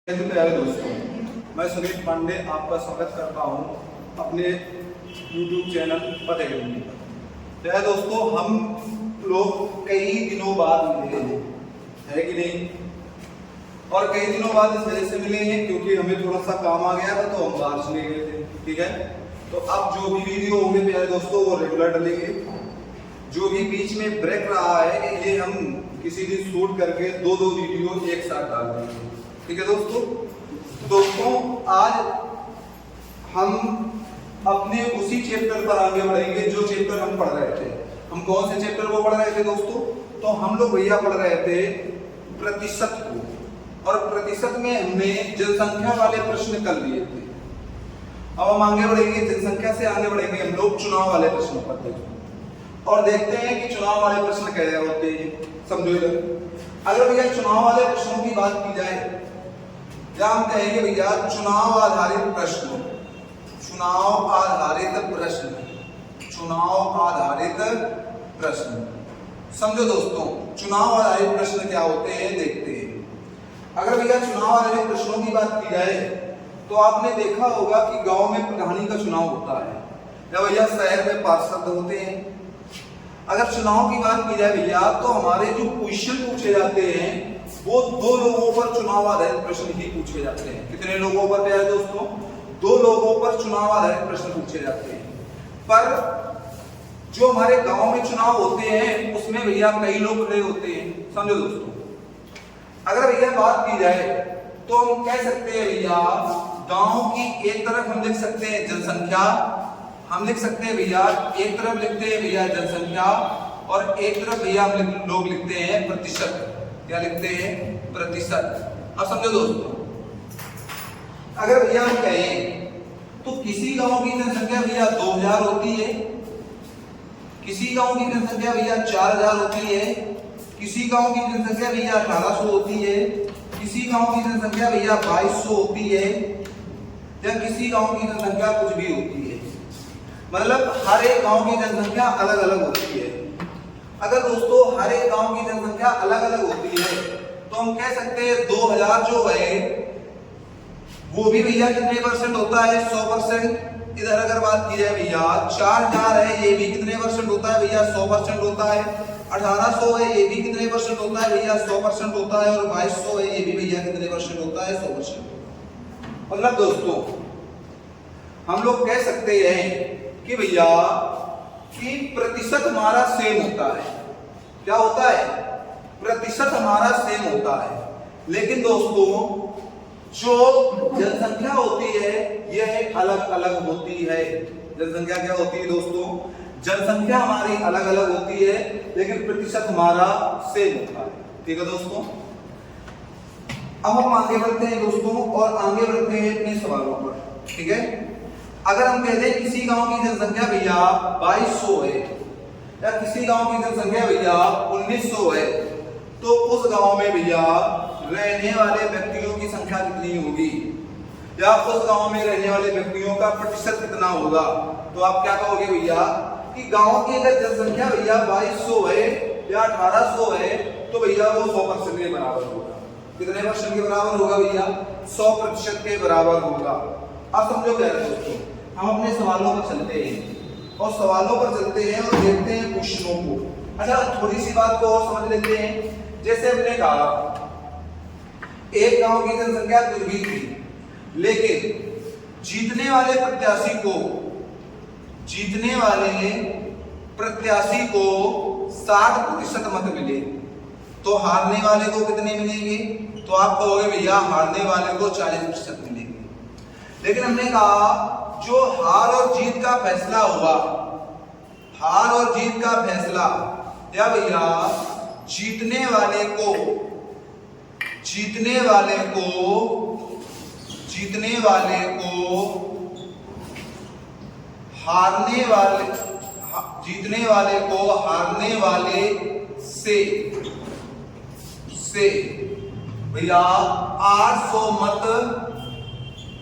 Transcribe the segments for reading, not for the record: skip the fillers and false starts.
प्यारे दोस्तों, मैं सुनील पांडे आपका स्वागत करता हूं अपने YouTube चैनल पथ अकेडमी पर। प्यारे दोस्तों, हम लोग कई दिनों बाद मिले हैं, है कि नहीं? और कई दिनों बाद इस वजह से मिले हैं क्योंकि हमें थोड़ा सा काम आ गया था, तो हम बाहर चले गए थे। ठीक है, तो अब जो भी वीडियो होंगे प्यारे दोस्तों वो रेगुलर डलेंगे। जो भी बीच में ब्रेक रहा है ये हम किसी दिन शूट करके दो वीडियो एक साथ डाल देंगे। ठीक है दोस्तों, आज हम अपने उसी चैप्टर पर आगे बढ़ेंगे जो चैप्टर हम पढ़ रहे थे। हम कौन से चैप्टर को पढ़ रहे थे दोस्तों? तो हम लोग भैया पढ़ रहे थे प्रतिशत को, और प्रतिशत में हमने जनसंख्या वाले प्रश्न कर लिए थे। अब हम आगे बढ़ेंगे, जनसंख्या से आगे बढ़ेंगे हम लोग चुनाव वाले प्रश्नों पर देखो और देखते हैं कि चुनाव वाले प्रश्न कैसे होते हैं। समझो इधर, अगर भैया चुनाव वाले प्रश्नों की बात की जाए या हम कहेंगे भैया चुनाव आधारित प्रश्न, चुनाव आधारित प्रश्न, चुनाव आधारित प्रश्न। समझो दोस्तों, चुनाव आधारित प्रश्न क्या होते हैं देखते हैं। अगर भैया चुनाव आधारित प्रश्नों की बात की जाए तो आपने देखा होगा कि गांव में प्रधानी का चुनाव होता है या भैया शहर में पार्षद होते हैं। अगर चुनाव की बात की जाए भैया तो हमारे जो क्वेश्चन पूछे जाते हैं वो दो लोगों पर चुनाव आधारित प्रश्न ही पूछे जाते हैं। कितने लोगों पर प्यारे दोस्तों? दो लोगों पर चुनाव आधारित प्रश्न पूछे जाते हैं। पर जो हमारे गांव में चुनाव होते हैं उसमें भैया कई लोग खड़े होते हैं। समझो दोस्तों, अगर भैया बात की जाए तो हम कह सकते हैं भैया गांव की एक तरफ हम लिख सकते हैं जनसंख्या, हम लिख सकते हैं भैया एक तरफ लिखते हैं भैया जनसंख्या और एक तरफ भैया हम लोग लिखते हैं प्रतिशत। क्या लिखते हैं? प्रतिशत। अब समझो दोस्तों, अगर भैया हम कहें तो किसी गांव की जनसंख्या भैया 2000 होती है, किसी गांव की जनसंख्या भैया 4000 होती है, किसी गांव की जनसंख्या भैया 1800 होती है, किसी गांव की जनसंख्या भैया 2200 होती है, या किसी गांव की जनसंख्या कुछ भी होती है। मतलब हर एक गांव की जनसंख्या अलग अलग होती है। अगर दोस्तों हर एक गांव की जनसंख्या अलग अलग होती है तो हम कह सकते हैं 2000 जो है वो भी भैया कितने परसेंट होता है? 100%। इधर अगर बात की जाए भैया 4000 है, ये भी कितने परसेंट होता है भैया? 100% होता है। 1800 है, ये भी कितने परसेंट होता है भैया? 100% होता है। और 2200 है, ये भी भैया कितने परसेंट होता है? 100%। मतलब दोस्तों हम लोग कह सकते हैं कि भैया कि प्रतिशत हमारा सेम होता है। क्या होता है? प्रतिशत हमारा सेम होता है। लेकिन दोस्तों जो जनसंख्या होती है यह अलग अलग होती है। जनसंख्या क्या होती है दोस्तों? जनसंख्या हमारी अलग अलग होती है लेकिन प्रतिशत हमारा सेम होता है। ठीक है दोस्तों, अब हम आगे बढ़ते हैं दोस्तों और आगे बढ़ते हैं अपने सवालों पर। ठीक है, अगर हम कहते हैं किसी गांव की जनसंख्या भैया 2200 है या किसी गांव की जनसंख्या भैया 1900 है तो उस गांव में भैया रहने वाले व्यक्तियों की संख्या कितनी होगी या उस गांव में रहने वाले व्यक्तियों का प्रतिशत कितना होगा? तो आप क्या कहोगे भैया कि गांव की अगर जनसंख्या भैया 2200 है या 1800 है तो भैया वो 100% के बराबर होगा। कितने परसेंट के बराबर होगा भैया? 100% के बराबर होगा। अब समझो क्या है दोस्तों, हम अपने सवालों पर चलते हैं और सवालों पर चलते हैं और देखते हैं क्वेश्चनों को। अच्छा, थोड़ी सी बात को और समझ लेते हैं। जैसे हमने कहा एक गांव की जनसंख्या कुछ भी थी लेकिन जीतने वाले प्रत्याशी को 60% मत मिले तो हारने वाले को कितने मिलेंगे? तो आप कहोगे भैया हारने वाले को 40% मिलेंगे। लेकिन हमने कहा जो हार और जीत का फैसला होगा, हार और जीत का फैसला या भैया जीतने वाले को हारने वाले से भैया 800 मत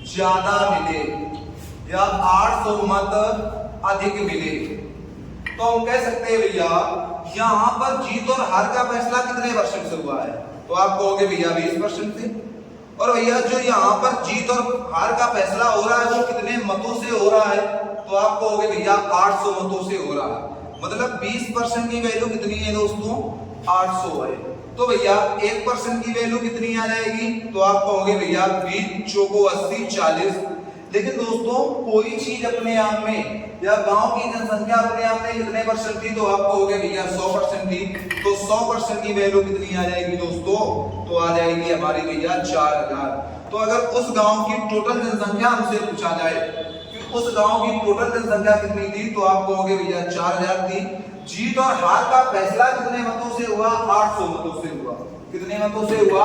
ज्यादा मिले या 800 मत अधिक मिले तो हम कह सकते हैं भैया यहाँ पर जीत और हार का फैसला कितने परसेंट से हुआ है? तो आप कहोगे भैया 20% से। और भैया जो यहाँ पर जीत और हार का फैसला हो रहा है वो कितने मतों से हो रहा है, तो आप कहोगे भैया 800 मतों से हो रहा है। मतलब 20% की वैल्यू कितनी है दोस्तों, 800 है। तो भैया 1% की वैल्यू कितनी आ जाएगी, तो आप कहोगे भैया 20 चौको 80 40। लेकिन दोस्तों कोई चीज अपने आप में या गांव की जनसंख्या अपने आप में कितने परसेंट थी, तो आप कहोगे भैया 100% थी। तो 100% की वैल्यू कितनी आ जाएगी दोस्तों, तो आ जाएगी हमारी भैया 4000। तो अगर उस गांव की टोटल जनसंख्या हमसे पूछा जाए कि उस गांव की टोटल जनसंख्या कितनी थी, तो आप कहोगे भैया 4000 थी। जीत और हार का फैसला कितने मतों से हुआ, 800 मतों से हुआ। कितने मतों से हुआ,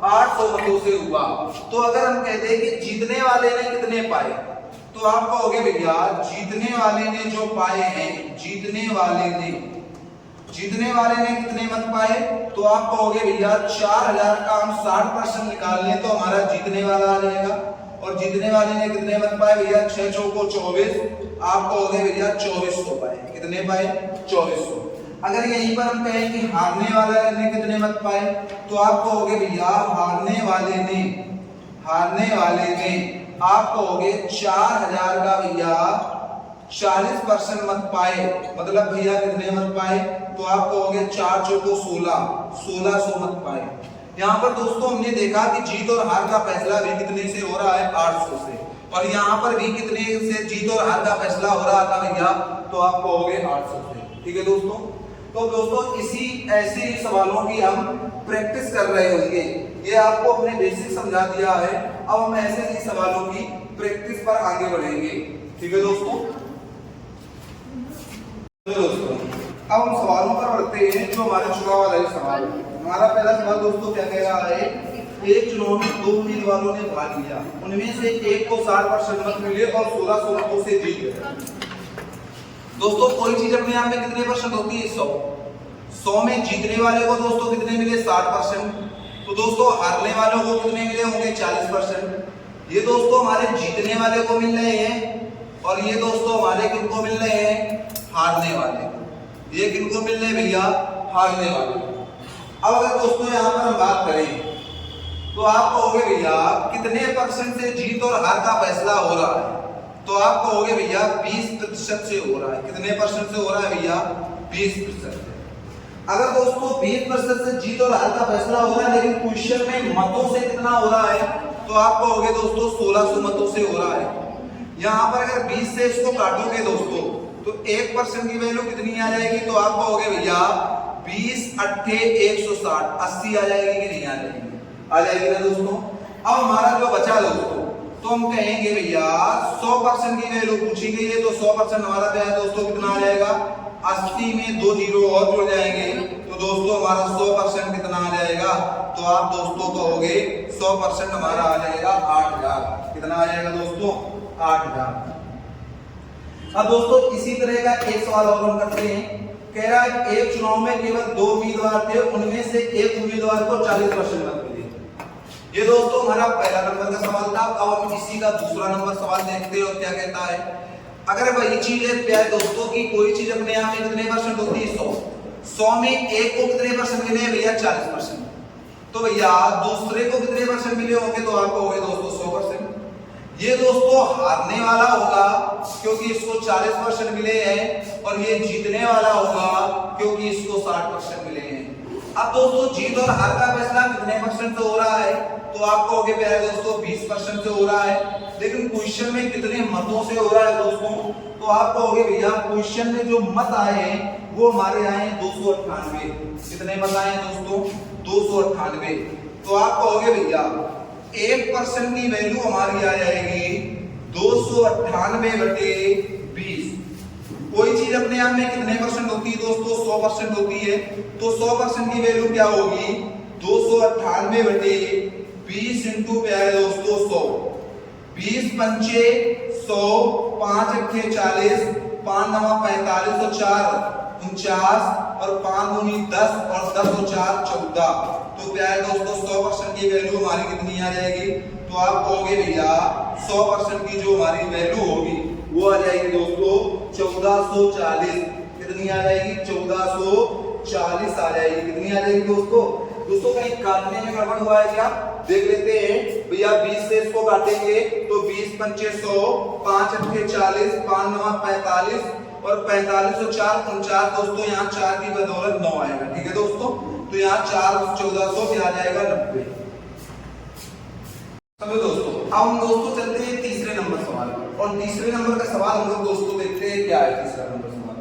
800 मतों से हुआ। तो अगर हम कहते हैं कि जीतने वाले ने कितने पाए, तो आप कहोगे भैया जीतने वाले ने जो पाए हैं, जीतने वाले ने कितने मत पाए, तो आप कहोगे भैया 4000 का हम 60% निकाल लें तो हमारा जीतने वाला आ जाएगा। और जीतने वाले ने कितने मत पाए भैया, 6 चौको 24। आप कहोगे भैया 2400 पाए। कितने पाए, 2400। अगर यहीं पर हम कहें कि हारने वाले ने कितने मत पाए, तो आप कहोगे भैया हारने वाले ने आप कहोगे 4000 का भैया 40% मत पाए। मतलब भैया कितने मत पाए, तो आप कहोगे 4 चौको 1600 मत पाए। यहाँ पर दोस्तों हमने देखा कि जीत और हार का फैसला भी कितने से हो रहा है, 800 से। और यहाँ पर भी कितने से जीत और हार का फैसला हो रहा था भैया, तो आप कहोगे 800 से। ठीक है दोस्तों। तो दोस्तों इसी ऐसे ही सवालों की हम प्रैक्टिस कर रहे होंगे। ये आपको अपने बेसिक समझा दिया है, अब हम ऐसे ही सवालों की प्रैक्टिस पर आगे बढ़ेंगे। ठीक है दोस्तों। अब हम सवालों पर बढ़ते हैं। जो हमारे चुनाव वाला सवाल, हमारा पहला सवाल दोस्तों क्या कह रहा है, एक चुनाव में 2 उम्मीदवारों ने भाग लिया, उनमें से एक को 60% मत मिले और 1600 मतों से जीत गया। दोस्तों कोई चीज अपने आप में कितने परसेंट होती है, 100 में जीतने वाले को दोस्तों कितने मिले, 60%। तो दोस्तों हारने वालों को कितने मिले होंगे, 40%। ये दोस्तों हमारे जीतने वाले को मिल रहे हैं और ये दोस्तों हमारे किनको मिल रहे हैं, हारने वाले। ये किनको मिल रहे हैं भैया, हारने वाले। अब अगर दोस्तों यहाँ पर हम बात करें तो आप कहोगे भैया कितने परसेंट से जीत और हार का फैसला हो रहा है, तो आप कहोगे भैया 20% से हो रहा है। कितने परसेंट से हो रहा है भैया, 20%। अगर दोस्तों 20% से जीत और हार का फैसला हो रहा है, लेकिन क्वेश्चन में मतों से कितना हो रहा है, तो आप कहोगे दोस्तों 1600 मतों से हो रहा है। यहाँ पर अगर 20 से इसको काटोगे दोस्तों तो 1% की वैल्यू कितनी आ जाएगी, तो आप कहोगे भैया 20 8 160, 80 आ जाएगी कि नहीं आ जाएगी, आ जाएगी ना दोस्तों। अब हमारा जो बचा दोस्तों, तो हम कहेंगे भैया 100% की वैल्यू पूछी गई है, तो 100% हमारा क्या है दोस्तों, कितना आ जाएगा, 80 में 2 जीरो और जुड़ जाएंगे, तो दोस्तों हमारा 100% कितना आ जाएगा, तो आप दोस्तों कहोगे 100% हमारा आ जाएगा 8000। कितना आ जाएगा दोस्तों, 8000। अब दोस्तों इसी तरह का एक सवाल और हम करते हैं। कह रहा है एक चुनाव में केवल 2 उम्मीदवार थे, उनमें से एक उम्मीदवार को 40% मत मिले। ये दोस्तों हमारा पहला नंबर का सवाल था। अब हम इसी का दूसरा नंबर सवाल देखते हैं और क्या कहता है। अगर वही चीज है प्यारे दोस्तों की कोई चीज अपने आप में कितने परसेंट होती है, 100 में एक को कितने परसेंट मिले भैया, 40%। तो भैया दूसरे को कितने परसेंट मिले होंगे, तो आप कहोगे दोस्तों 100%। ये दोस्तों हारने वाला होगा क्योंकि इसको 40% मिले हैं, और ये जीतने वाला होगा क्योंकि इसको 60% मिले हैं। अब दोस्तों जीत और हार का फैसला कितने परसेंट से हो रहा है, तो आप कहोगे प्यारे दोस्तों 20% से हो रहा है। लेकिन क्वेश्चन में कितने मतों से हो रहा है दोस्तों, तो आप कहोगे भैया क्वेश्चन में जो मत आए हैं वो हमारे आए हैं 298। कितने मत आए हैं दोस्तों, 298। तो आप कहोगे भैया 1% की वैल्यू हमारी आ जाएगी 298/20। कोई चीज अपने आप में कितने परसेंट होती है दोस्तों, 100% होती है। तो 100% की वैल्यू क्या होगी, 298/20 इंटू प्यारे दोस्तों 100। 20 पंचे 100, 5 अट्ठे 40, 5 नवा 45 और 4 49 और 5 दूनी 10 और 10 और 4 14। तो प्यारे दोस्तों 100% की वैल्यू हमारी कितनी आ जाएगी, तो आप कहोगे भैया 100% की जो हमारी वैल्यू होगी वो आ जाएगी दोस्तों 1440। कितनी आ जाएगी, 1440 आ जाएगी। कितनी आ जाएगी दोस्तों, कहीं काटने में गड़बड़ हुआ है क्या, देख लेते हैं भैया। 20 से इसको काटेंगे तो 20 पंचे 100, 5 अट्ठे 40, 5 नवा 45 और 45 और 4 49 दोस्तों, यहाँ 4 की बदौलत 9 आएगा। ठीक है दोस्तों, तो यहाँ 4 1400 पे आ जाएगा 90। समझो दोस्तों। अब हम दोस्तों चलते हैं तीसरे नंबर सवाल पर, और तीसरे नंबर का सवाल हम लोग दोस्तों देखते हैं क्या है तीसरा नंबर सवाल।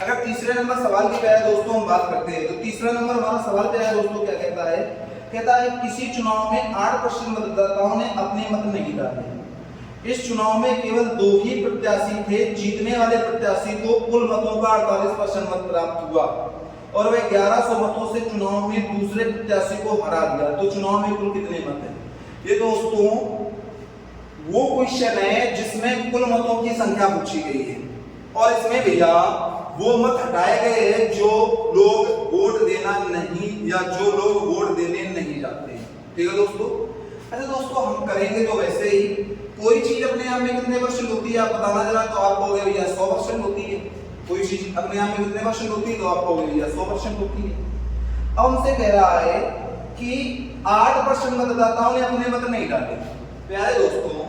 अगर तीसरे नंबर सवाल की क्या है दोस्तों हम बात करते हैं, तो तीसरा नंबर हमारा सवाल क्या है दोस्तों, क्या कहता है, कहता है किसी चुनाव में 8% मतदाताओं ने अपने मत नहीं डाले। इस चुनाव में केवल 2 ही प्रत्याशी थे, जीतने वाले प्रत्याशी को कुल मतों का 48% मत प्राप्त हुआ और वह 1100 मतों से चुनाव में दूसरे प्रत्याशी को हरा दिया। तो चुनाव में कुल कितने मत है? ये दोस्तों वो क्वेश्चन है जिसमें कुल मतों की संख्या पूछी गई है, और इसमें भैया वो मत हटाए गए हैं जो लोग वोट देना नहीं, या जो लोग वोट देने नहीं जाते हैं। ठीक है दोस्तों। अच्छा दोस्तों, हम करेंगे तो वैसे ही, कोई चीज अपने आप में कितने परसेंट होती है आप बताना जरा, तो आप कहोगे भैया 100% होती है। कोई चीज अपने आप में कितने परसेंट होती है, तो आप कहोगे भैया 100% होती है। अब हमसे कह रहा है कि 8% मतदाताओं ने अपने मत नहीं डाले। प्यारे दोस्तों,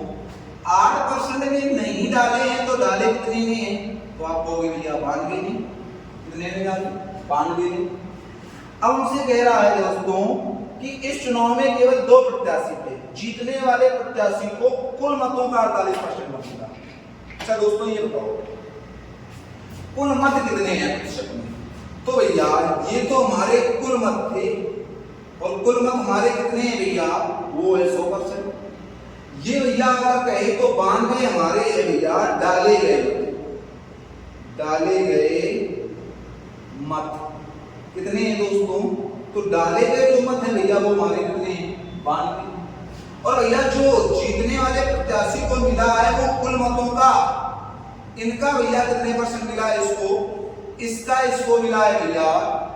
8% ने नहीं डाले हैं, तो डाले कितने ने हैं, तो आप कहोगे भैया 92 ने। कितने ने डाले? 92 ने। अब हमसे कह रहा है दोस्तों कि इस चुनाव में केवल 2 प्रत्याशी थे, जीतने वाले प्रत्याशी को कुल मतों का 48% मत मिला। अच्छा दोस्तों, ये बताओ कुल मत कितने हैं प्रतिशत में? तो भैया ये तो हमारे कुल मत थे, और कुल मत हमारे कितने हैं भैया, वो है 100%। ये भैया अगर कहे तो 92 हमारे है भैया डाले गए मत। कितने हैं दोस्तों? तो डाले गए जो मत है भैया वो हमारे कितने हैं? 92। और भैया जो जीतने वाले प्रत्याशी को मिला है वो कुल मतों का, इनका भैया कितने परसेंट मिला है इसको? इसको मिला है भैया,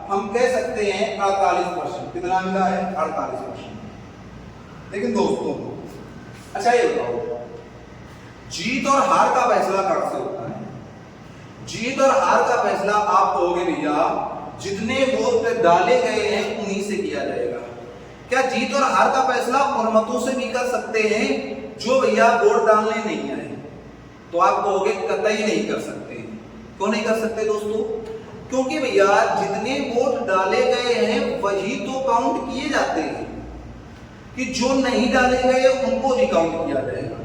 हम कह सकते हैं 48%। कितना मिला है? 48%। लेकिन दोस्तों अच्छा ये बताओ, जीत और हार का फैसला कहां से होता है? जीत और हार का फैसला आप कहोगे भैया जितने वोट डाले गए हैं उन्हीं से किया जाएगा। क्या जीत और हार का फैसला उन मतों से भी कर सकते हैं जो भैया वोट डालने नहीं आए? तो आप कहोगे कतई नहीं कर सकते। क्यों नहीं कर सकते दोस्तों? क्योंकि भैया जितने वोट डाले गए हैं वही तो काउंट किए जाते हैं, कि जो नहीं डाले गए उनको भी काउंट किया जाएगा।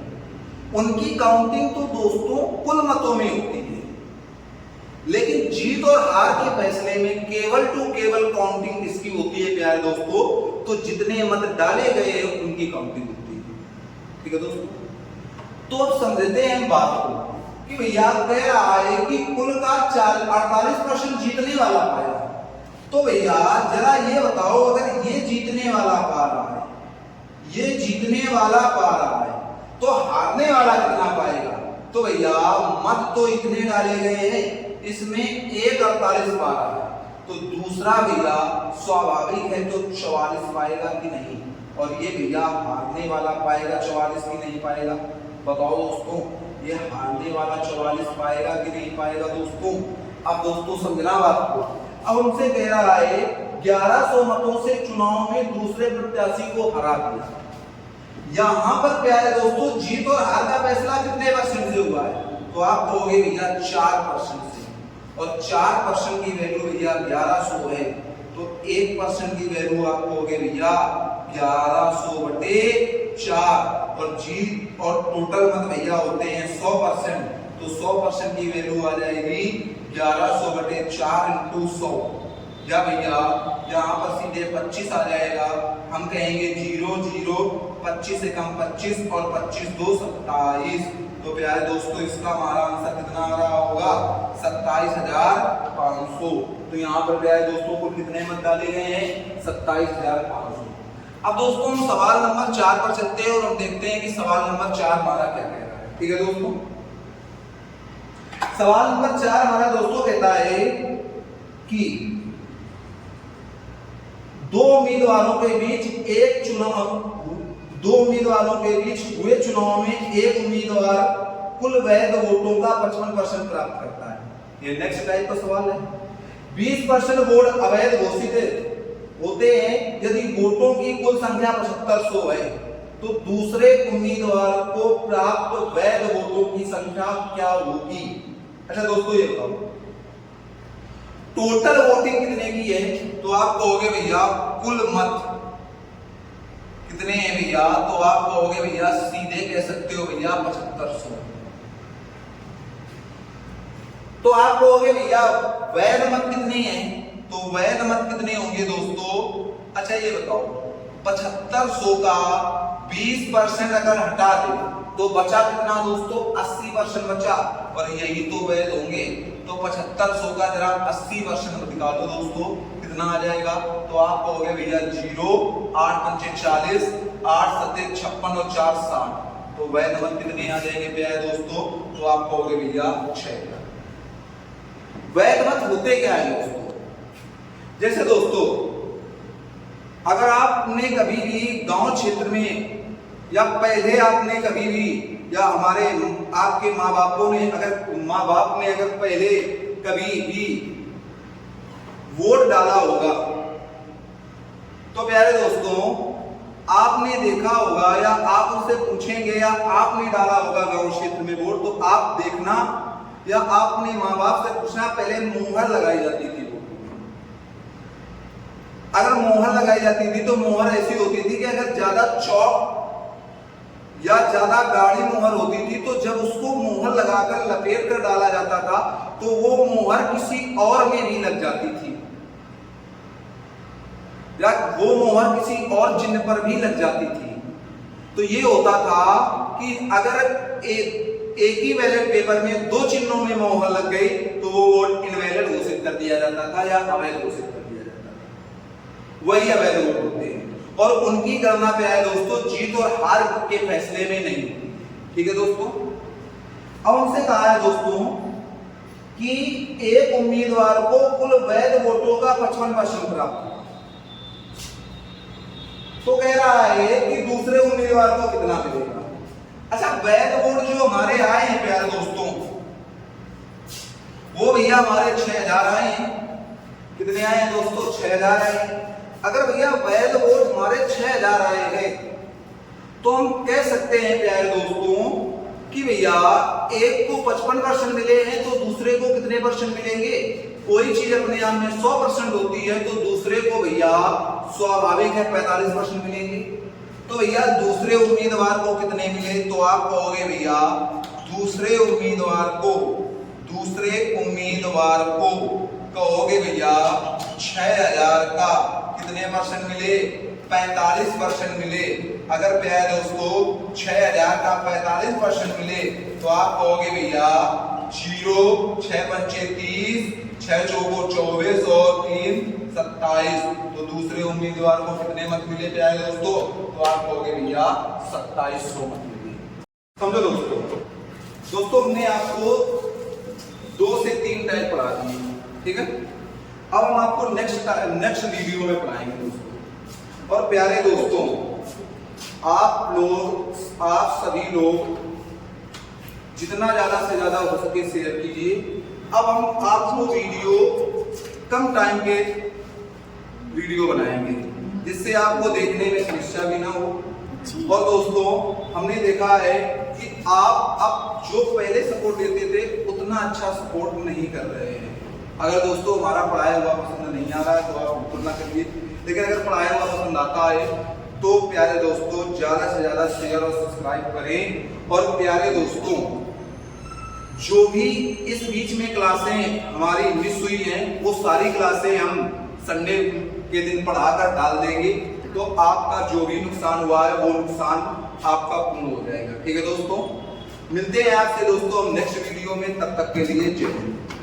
उनकी काउंटिंग तो दोस्तों कुल मतों में होती है, लेकिन जीत और हार के फैसले में केवल टू केवल काउंटिंग इसकी होती है प्यारे दोस्तों, तो जितने मत डाले गए हैं उनकी काउंटिंग होती है। ठीक है दोस्तों। तो अब समझते हैं हम बात को कि भैया कह रहा है कि कुल का 48% जीतने वाला पाया। तो भैया जरा ये बताओ, अगर ये जीतने वाला पा रहा है, ये जीतने वाला पा रहा है, तो हारने वाला कितना पाएगा? तो भैया मत तो इतने डाले गए हैं, इसमें 48 पा रहा है, तो दूसरा भैया स्वाभाविक है तो 44 पाएगा कि नहीं? और ये भैया हारने वाला पाएगा 44 की नहीं पाएगा? बताओ दोस्तों, ये हारने वाला 44 पाएगा कि नहीं पाएगा दोस्तों? अब दोस्तों समझना बात को। अब उनसे कह रहा है 1100 मतों से चुनाव में दूसरे प्रत्याशी को हरा दिया। यहां पर प्यारे दोस्तों जीत और हार का फैसला कितने परसेंट से हुआ है? तो आप कहोगे भैया 4% से, और 4% की वैल्यू भैया 1100 है, तो 1% की वैल्यू आप कहोगे भैया 1100/4, और जीत और टोटल मत भैया होते हैं 100%, तो 100% की वैल्यू आ जाएगी 1100/4 × 100, या भैया यहाँ पर सीधे 25 आ जाएगा। हम कहेंगे 0 0 25 से कम 25 और 25 2 27। तो प्यारे दोस्तों इसका हमारा आंसर कितना आ रहा होगा? 27,500। तो यहाँ पर प्यारे दोस्तों को कितने मत डाले गए हैं? 27,500। अब दोस्तों हम सवाल नंबर 4 पर चलते हैं और हम देखते हैं कि सवाल नंबर 4 हमारा क्या कह रहा है। ठीक है दोस्तों, सवाल नंबर 4 हमारा दोस्तों कहता है कि 2 उम्मीदवारों के बीच हुए चुनाव में एक उम्मीदवार कुल वैध वोटों का 55% प्राप्त करता है। ये नेक्स्ट टाइप का सवाल है। 20% वोट अवैध घोषित है होते हैं यदि वोटों की कुल संख्या 7500 है तो दूसरे उम्मीदवार को प्राप्त वैध वोटों की संख्या क्या होगी। अच्छा दोस्तों ये बताओ टोटल वोटिंग कितने की है, तो आप कहोगे भैया कुल मत कितने हैं भैया, तो आप कहोगे भैया सीधे कह सकते हो भैया 7500। तो आप कहोगे भैया वैध मत कितने हैं, तो वैध मत कितने होंगे दोस्तों। अच्छा ये बताओ 7500 का 20% अगर हटा दे तो बचा कितना दोस्तों 80% बचा, और यही तो वैध होंगे। तो 7500 का जरा 80% निकालो दोस्तों कितना आ जाएगा, तो आप कहोगे भैया 0, 8 पंचे 40, 8 सत्ते 56 और 4 60। तो वैध मत कितने आ जाएंगे प्यारे दोस्तों, तो आप कहोगे भैया 6। वैध मत होते क्या है दोस्तों, जैसे दोस्तों अगर आपने कभी भी गांव क्षेत्र में या पहले आपने कभी भी या हमारे आपके माँ बापों ने अगर पहले कभी भी वोट डाला होगा तो प्यारे दोस्तों आपने देखा होगा या आप उनसे पूछेंगे या आपने डाला होगा गांव क्षेत्र में वोट, तो आप देखना या आपने माँ बाप से पूछना पहले मोहर लगाई जाती थी। अगर मोहर लगाई जाती थी तो मोहर ऐसी होती थी कि अगर ज्यादा चौक या ज्यादा गाढ़ी मोहर होती थी तो जब उसको मोहर लगाकर लपेट कर डाला जाता था तो वो मोहर किसी और में भी लग जाती थी या वो मोहर किसी और चिन्ह पर भी लग जाती थी। तो ये होता था कि अगर एक ही बैलेट पेपर में 2 चिन्हों में मोहर लग गई तो वो वोट इनवैलिड घोषित कर दिया जाता था या अवैध घोषित कर दिया जाता था। वही अवैध वोट होते हैं और उनकी गणना पे आए दोस्तों जीत और हार के फैसले में नहीं। ठीक है दोस्तों, अब उनसे कहा है दोस्तों कि एक उम्मीदवार को कुल वैध वोटों का 55% प्राप्त हुआ, तो कह रहा है कि दूसरे उम्मीदवार को कितना मिलेगा। अच्छा वैध वोट जो हमारे आए हैं प्यारे दोस्तों वो भैया हमारे 6000 आए हैं। कितने आए हैं दोस्तों 6000 आए हैं। अगर भैया वैध वोट हमारे 6000 आए हैं तो हम कह सकते हैं प्यारे दोस्तों कि भैया एक को 55% मिले हैं तो दूसरे को कितने परसेंट मिलेंगे। कोई चीज अपने आप में 100% होती है तो दूसरे को भैया स्वाभाविक है 45% मिलेंगे। तो भैया दूसरे उम्मीदवार को कितने मिले, तो आप कहोगे भैया दूसरे उम्मीदवार को कहोगे भैया 6000 का कितने परसेंट मिले 45% मिले। अगर प्यारे दोस्तों 6000 का 45% मिले तो आप कहोगे भैया 0, 6 पंचे 30, 6 चौको 24 और 3 27। तो दूसरे उम्मीदवार को कितने मत मिले प्यारे दोस्तों, तो आप कहोगे भैया 2700 मत मिले। समझो दोस्तों हमने आपको 2 से 3 टाइप पढ़ा दिए। ठीक है, अब हम आपको नेक्स्ट वीडियो में पढ़ाएंगे दोस्तों। और प्यारे दोस्तों आप सभी लोग जितना ज्यादा से ज्यादा हो सके शेयर कीजिए। अब हम आपको कम टाइम के वीडियो बनाएंगे जिससे आपको देखने में समस्या भी ना हो। और दोस्तों हमने देखा है कि आप अब जो पहले सपोर्ट देते थे उतना अच्छा सपोर्ट नहीं कर रहे हैं। अगर दोस्तों हमारा पढ़ाया हुआ पसंद नहीं आ रहा है तो आप बिल्कुल ना करिए, लेकिन अगर पढ़ाया हुआ पसंद आता है तो प्यारे दोस्तों ज्यादा से ज्यादा शेयर और सब्सक्राइब करें। और प्यारे दोस्तों जो भी इस बीच में क्लासें हमारी मिस हुई हैं वो सारी क्लासें हम संडे के दिन पढ़ाकर डाल देंगे, तो आपका जो भी नुकसान हुआ है वो नुकसान आपका पूर्ण हो जाएगा। ठीक है दोस्तों, मिलते हैं आपसे दोस्तों नेक्स्ट वीडियो में, तब तक के लिए जय हिंद।